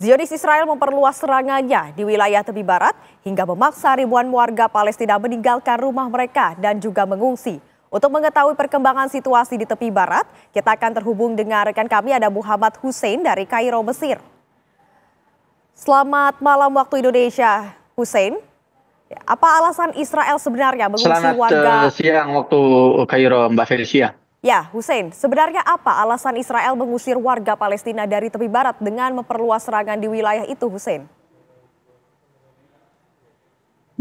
Zionis Israel memperluas serangannya di wilayah tepi barat hingga memaksa ribuan warga Palestina meninggalkan rumah mereka dan juga mengungsi. Untuk mengetahui perkembangan situasi di tepi barat, kita akan terhubung dengan rekan kami ada Muhammad Hussein dari Kairo, Mesir. Selamat malam waktu Indonesia, Hussein. Apa alasan Israel sebenarnya mengungsi warga? Selamat siang waktu Kairo, Mbak Felicia. Ya, Hussein, sebenarnya apa alasan Israel mengusir warga Palestina dari tepi barat dengan memperluas serangan di wilayah itu, Hussein?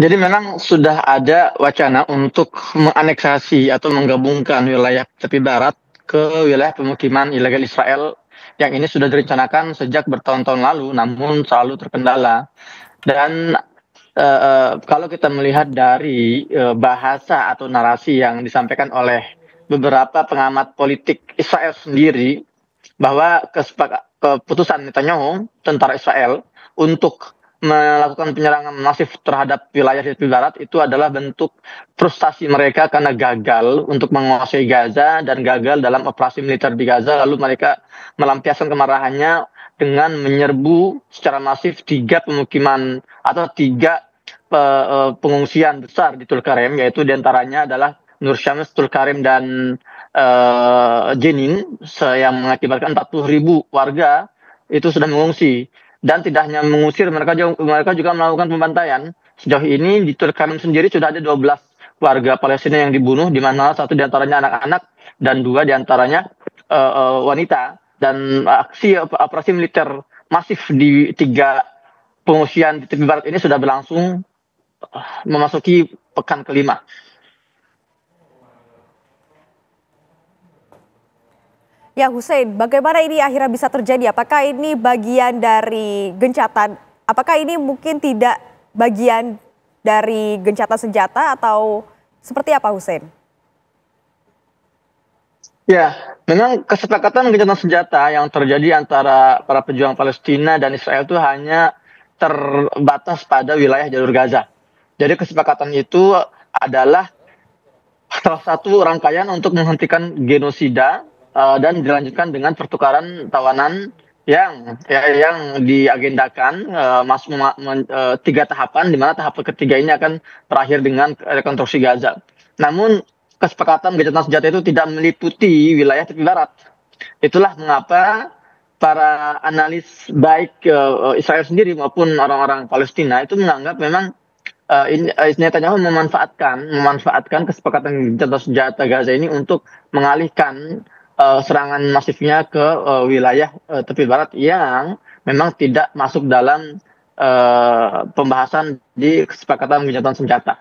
Jadi memang sudah ada wacana untuk menganeksasi atau menggabungkan wilayah tepi barat ke wilayah pemukiman ilegal Israel yang ini sudah direncanakan sejak bertahun-tahun lalu, namun selalu terkendala. Dan kalau kita melihat dari bahasa atau narasi yang disampaikan oleh beberapa pengamat politik Israel sendiri, bahwa keputusan Netanyahu, tentara Israel, untuk melakukan penyerangan masif terhadap wilayah di tepi barat itu adalah bentuk frustasi mereka karena gagal untuk menguasai Gaza dan gagal dalam operasi militer di Gaza. Lalu mereka melampiaskan kemarahannya dengan menyerbu secara masif tiga pemukiman atau tiga pengungsian besar di Tulkarem, yaitu diantaranya adalah Nur Syams, Tulkarem, dan Jenin, yang mengakibatkan 40.000 warga itu sudah mengungsi. Dan tidak hanya mengusir, mereka juga melakukan pembantaian. Sejauh ini di Tulkarem sendiri sudah ada 12 warga Palestina yang dibunuh, di mana satu diantaranya anak-anak dan dua diantaranya wanita. Dan aksi operasi militer masif di tiga pengungsian di tepi barat ini sudah berlangsung memasuki pekan kelima. Ya, Hussein, bagaimana ini akhirnya bisa terjadi? Apakah ini bagian dari gencatan? Apakah ini mungkin tidak bagian dari gencatan senjata atau seperti apa, Hussein? Ya, memang kesepakatan gencatan senjata yang terjadi antara para pejuang Palestina dan Israel itu hanya terbatas pada wilayah jalur Gaza. Jadi kesepakatan itu adalah salah satu rangkaian untuk menghentikan genosida dan dilanjutkan dengan pertukaran tawanan yang diagendakan tiga tahapan, di mana tahap ketiga ini akan berakhir dengan rekonstruksi Gaza. Namun kesepakatan gencatan senjata itu tidak meliputi wilayah tepi barat. Itulah mengapa para analis baik Israel sendiri maupun orang-orang Palestina itu menganggap memang Netanyahu memanfaatkan kesepakatan gencatan senjata Gaza ini untuk mengalihkan serangan masifnya ke wilayah tepi barat yang memang tidak masuk dalam pembahasan di kesepakatan gencatan senjata.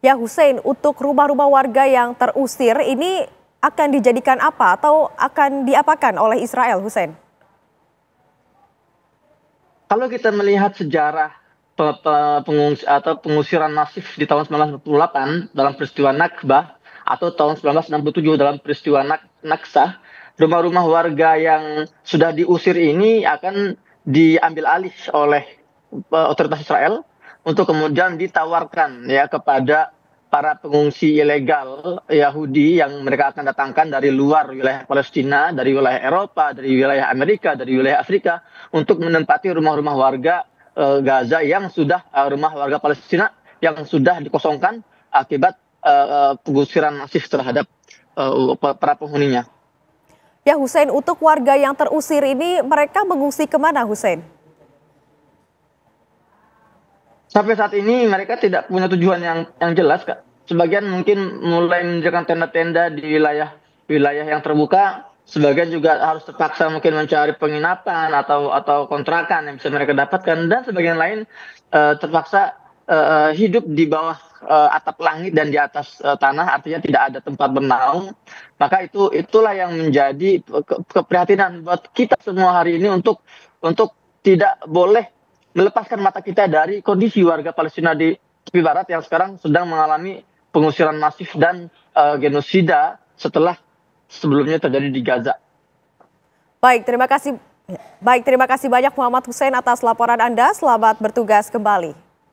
Ya, Hussein, untuk rumah-rumah warga yang terusir ini akan dijadikan apa atau akan diapakan oleh Israel, Hussein? Kalau kita melihat sejarah pengusiran masif di tahun 1948 dalam peristiwa Nakbah atau tahun 1967 dalam peristiwa Naksah, rumah-rumah warga yang sudah diusir ini akan diambil alih oleh otoritas Israel untuk kemudian ditawarkan ya kepada para pengungsi ilegal Yahudi yang mereka akan datangkan dari luar wilayah Palestina, dari wilayah Eropa, dari wilayah Amerika, dari wilayah Afrika, untuk menempati rumah-rumah warga Gaza yang sudah rumah warga Palestina yang sudah dikosongkan akibat pengusiran masif terhadap para penghuninya. Ya, Hussein, untuk warga yang terusir ini mereka mengungsi kemana, Hussein? Sampai saat ini mereka tidak punya tujuan yang jelas, Kak. Sebagian mungkin mulai mendirikan tenda-tenda di wilayah yang terbuka. Sebagian juga harus terpaksa mungkin mencari penginapan atau kontrakan yang bisa mereka dapatkan, dan sebagian lain terpaksa hidup di bawah atap langit dan di atas tanah, artinya tidak ada tempat bernaung. Maka itulah yang menjadi keprihatinan buat kita semua hari ini untuk tidak boleh melepaskan mata kita dari kondisi warga Palestina di tepi barat yang sekarang sedang mengalami pengusiran masif dan genosida setelah sebelumnya terjadi di Gaza. Baik, terima kasih banyak Muhammad Hussein atas laporan Anda. Selamat bertugas kembali.